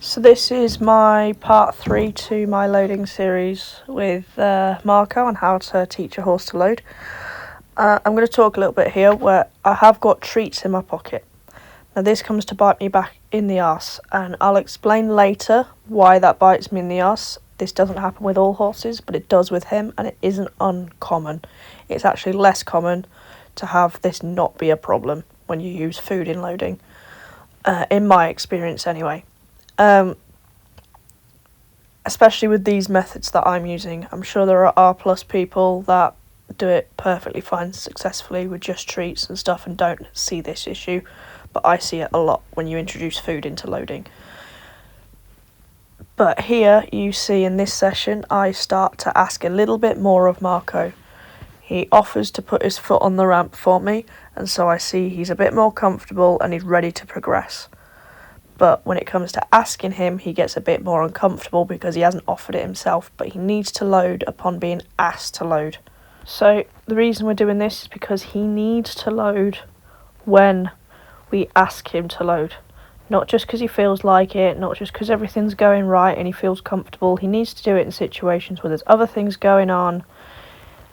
So this is my part 3 to my loading series with Marco on how to teach a horse to load. I'm going to talk a little bit here where I have got treats in my pocket. Now this comes to bite me back in the arse, and I'll explain later why that bites me in the arse. This doesn't happen with all horses, but it does with him, and it isn't uncommon. It's actually less common to have this not be a problem when you use food in loading, in my experience anyway. Especially with these methods that I'm using. I'm sure there are R+ people that do it perfectly fine successfully with just treats and stuff and don't see this issue, but I see it a lot when you introduce food into loading. But here you see in this session I start to ask a little bit more of Marco. He offers to put his foot on the ramp for me, and so I see he's a bit more comfortable and he's ready to progress. But when it comes to asking him, he gets a bit more uncomfortable because he hasn't offered it himself, but he needs to load upon being asked to load. So the reason we're doing this is because he needs to load when we ask him to load. Not just because he feels like it, not just because everything's going right and he feels comfortable. He needs to do it in situations where there's other things going on.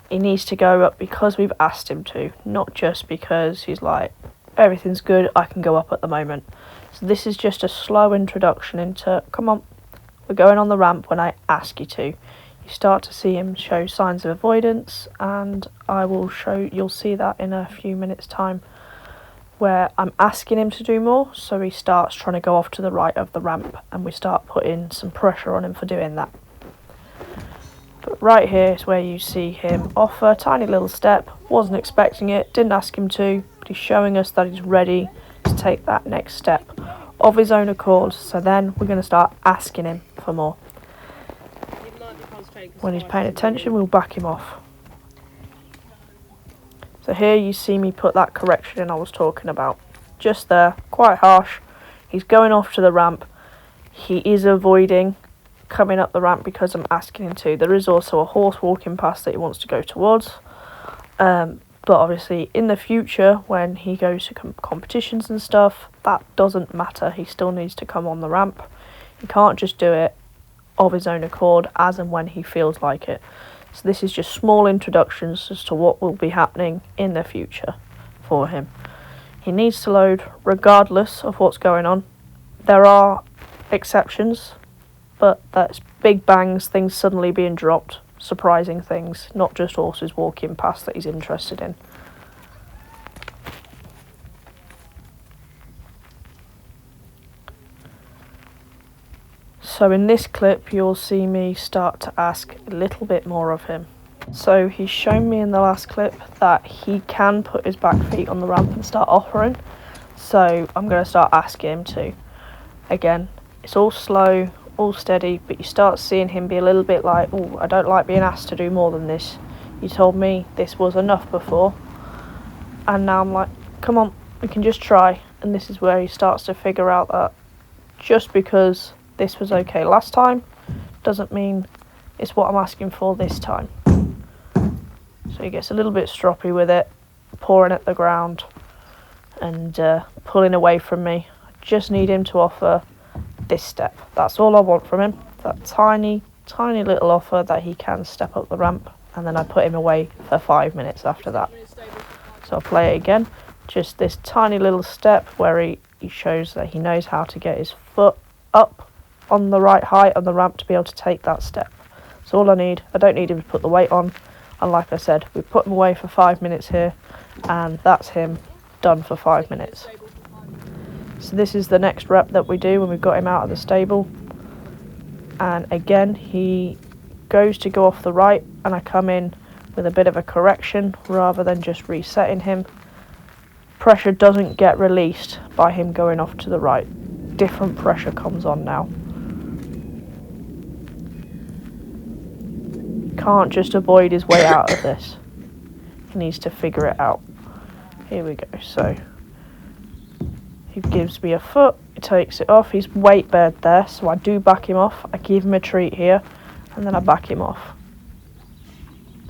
He needs to go up because we've asked him to, not just because he's like, everything's good, I can go up at the moment. So this is just a slow introduction into, come on, we're going on the ramp when I ask you to. You start to see him show signs of avoidance, and you'll see that in a few minutes time, where I'm asking him to do more, so he starts trying to go off to the right of the ramp, and we start putting some pressure on him for doing that. But right here is where you see him offer a tiny little step, wasn't expecting it, didn't ask him to, but he's showing us that he's ready to take that next step of his own accord. So then we're going to start asking him for more. When he's paying attention, we'll back him off. So here you see me put that correction in I was talking about. Just there, quite harsh. He's going off to the ramp. He is avoiding coming up the ramp because I'm asking him to. There is also a horse walking past that he wants to go towards. But obviously in the future, when he goes to competitions and stuff, that doesn't matter. He still needs to come on the ramp. He can't just do it of his own accord as and when he feels like it. So this is just small introductions as to what will be happening in the future for him. He needs to load regardless of what's going on. There are exceptions, but that's big bangs, things suddenly being dropped, surprising things, not just horses walking past that he's interested in. So in this clip you'll see me start to ask a little bit more of him. So he's shown me in the last clip that he can put his back feet on the ramp and start offering, so I'm going to start asking him to. Again, it's all slow, all steady, but you start seeing him be a little bit like, oh, I don't like being asked to do more than this. You told me this was enough before, and now I'm like, come on, we can just try. And this is where he starts to figure out that just because this was okay last time doesn't mean it's what I'm asking for this time. So he gets a little bit stroppy with it, pawing at the ground and pulling away from me. I just need him to offer this step. That's all I want from him. That tiny little offer that he can step up the ramp, and then I put him away for 5 minutes after that. So I'll play it again. Just this tiny little step where he shows that he knows how to get his foot up on the right height on the ramp to be able to take that step. That's all I need. I don't need him to put the weight on. And like I said, we put him away for 5 minutes here, and that's him done for 5 minutes. So this is the next rep that we do when we've got him out of the stable. And again, he goes to go off the right, and I come in with a bit of a correction rather than just resetting him. Pressure doesn't get released by him going off to the right. Different pressure comes on now. Can't just avoid his way out of this. He needs to figure it out. Here we go. So he gives me a foot, he takes it off, he's weight bared there, so I do back him off. I give him a treat here, and then I back him off.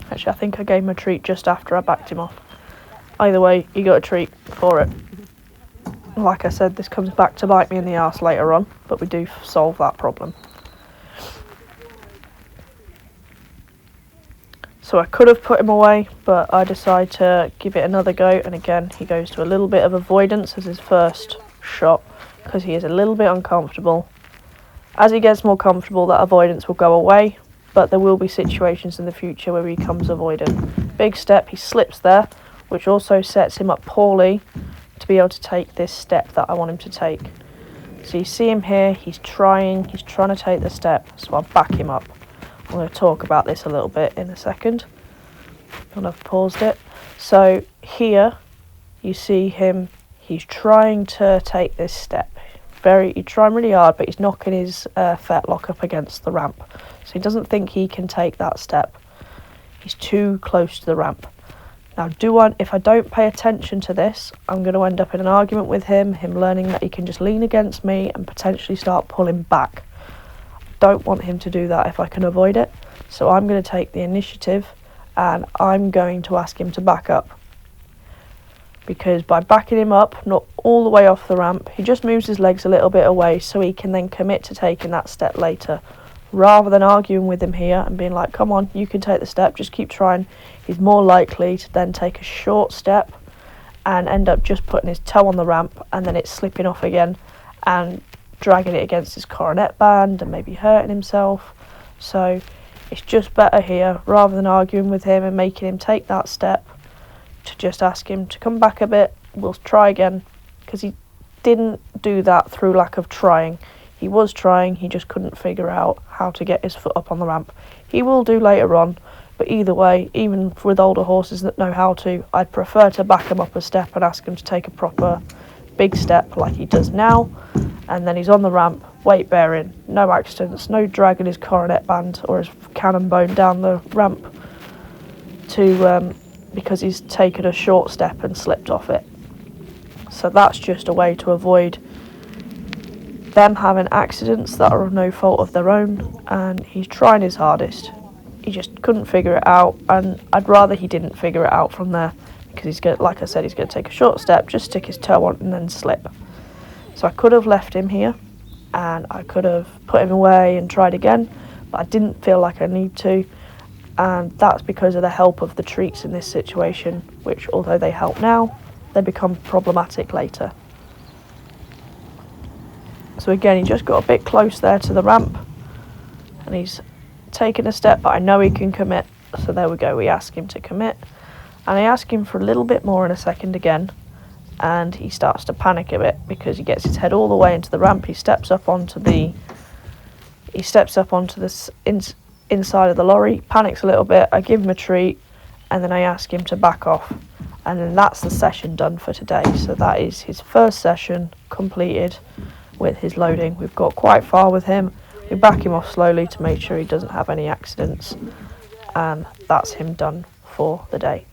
Actually, I think I gave him a treat just after I backed him off. Either way, he got a treat for it. like I said, this comes back to bite me in the arse later on, but we do solve that problem. So I could have put him away, but I decide to give it another go, and again he goes to a little bit of avoidance as his first shot because he is a little bit uncomfortable. As he gets more comfortable, that avoidance will go away, but there will be situations in the future where he becomes avoidant. Big step, he slips there, which also sets him up poorly to be able to take this step that I want him to take. So you see him here, he's trying to take the step, so I'll back him up. I'm going to talk about this a little bit in a second, and I've paused it. So here you see him, he's trying to take this step. He's trying really hard, but he's knocking his fetlock up against the ramp. So he doesn't think he can take that step. He's too close to the ramp. Now, if I don't pay attention to this, I'm going to end up in an argument with him learning that he can just lean against me and potentially start pulling back. Don't want him to do that if I can avoid it. So I'm going to take the initiative and I'm going to ask him to back up. Because by backing him up, not all the way off the ramp, he just moves his legs a little bit away so he can then commit to taking that step later. Rather than arguing with him here and being like, come on, you can take the step, just keep trying, he's more likely to then take a short step and end up just putting his toe on the ramp and then it's slipping off again and dragging it against his coronet band and maybe hurting himself. So it's just better here, rather than arguing with him and making him take that step, to just ask him to come back a bit. We'll try again, because he didn't do that through lack of trying. He was trying, he just couldn't figure out how to get his foot up on the ramp. He will do later on, but either way, even with older horses that know how to, I'd prefer to back him up a step and ask him to take a proper big step like he does now, and then he's on the ramp, weight bearing, no accidents, no dragging his coronet band or his cannon bone down the ramp because he's taken a short step and slipped off it. So that's just a way to avoid them having accidents that are of no fault of their own, and he's trying his hardest. He just couldn't figure it out, and I'd rather he didn't figure it out from there, because he's going, like I said, he's going to take a short step, just stick his toe on and then slip. So I could have left him here and I could have put him away and tried again, but I didn't feel like I need to, and that's because of the help of the treats in this situation, which although they help now, they become problematic later. So again, he just got a bit close there to the ramp and he's taken a step, but I know he can commit. So there we go, we ask him to commit, and I ask him for a little bit more in a second again, and he starts to panic a bit because he gets his head all the way into the ramp. He steps up onto the inside of the lorry, panics a little bit. I give him a treat, and then I ask him to back off, and then that's the session done for today. So that is his first session completed with his loading. We've got quite far with him. We back him off slowly to make sure he doesn't have any accidents, and that's him done for the day.